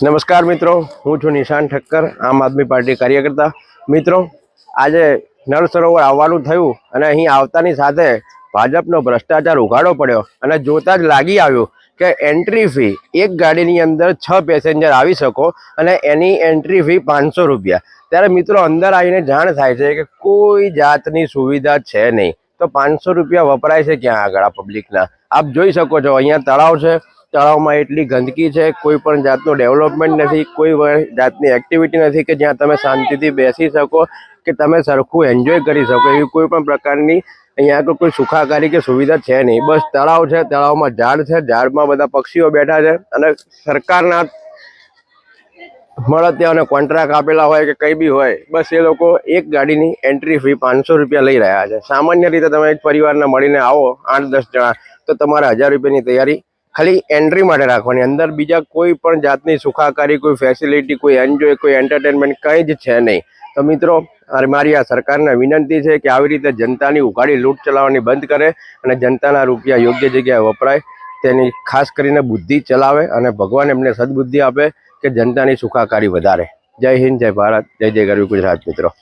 નમસ્કાર મિત્રો, હું છું નિશાન ઠક્કર, આમ આદમી પાર્ટી કાર્યકર્તા. મિત્રો, આજે નળ સરોવર આવવાનું થયું અને અહીં આવતાની સાથે ભાજપનો ભ્રષ્ટાચાર ઉઘાડો પડ્યો અને જોતા જ લાગી આવ્યું કે એન્ટ્રી ફી એક ગાડીની અંદર 6 પેસેન્જર આવી શકો અને એની એન્ટ્રી ફી 500 રૂપિયા. ત્યારે મિત્રો અંદર આવીને જાણ થાય છે કે કોઈ જાતની સુવિધા છે નહીં, તો 500 રૂપિયા વપરાય છે ક્યાં આગળ આ પબ્લિકના. આપ જોઈ શકો છો, અહીંયા તળાવ છે, તળાવમાં એટલી ગંદકી છે, કોઈ પણ જાતનું ડેવલપમેન્ટ નથી, કોઈ જાતની એક્ટિવિટી નથી કે જ્યાં તમે શાંતિથી બેસી શકો કે તમે સરખું એન્જોય કરી શકો. એવી કોઈ પણ પ્રકારની અહીંયા આગળ કોઈ સુખાકારી કે સુવિધા છે નહીં. બસ તળાવ છે, તળાવમાં ઝાડ છે, ઝાડમાં બધા પક્ષીઓ બેઠા છે અને સરકારના મળતિયા અને કોન્ટ્રાક્ટ આપેલા હોય કે કંઈ બી હોય, બસ એ લોકો એક ગાડીની એન્ટ્રી ફી 500 રૂપિયા લઈ રહ્યા છે. સામાન્ય રીતે તમે એક પરિવારના મળીને આવો 8-10 જણા, તો તમારે 1000 રૂપિયાની તૈયારી ખાલી એન્ટ્રી માટે રાખવાની. અંદર બીજા કોઈ પણ જાતની સુખાકારી, કોઈ ફેસિલિટી, કોઈ એન્જોય, કોઈ એન્ટરટેનમેન્ટ કંઈ જ છે નહીં. તો મિત્રો, મારી આ સરકારને વિનંતી છે કે આવી રીતે જનતાની ઉઘાડી લૂંટ ચલાવવાની બંધ કરે અને જનતાના રૂપિયા યોગ્ય જગ્યાએ વપરાય, તેની ખાસ કરીને બુદ્ધિ ચલાવે અને ભગવાન એમને સદબુદ્ધિ આપે કે જનતાની સુખાકારી વધારે. જય હિન્દ, જય ભારત, જય જય ગરવી ગુજરાત. મિત્રો.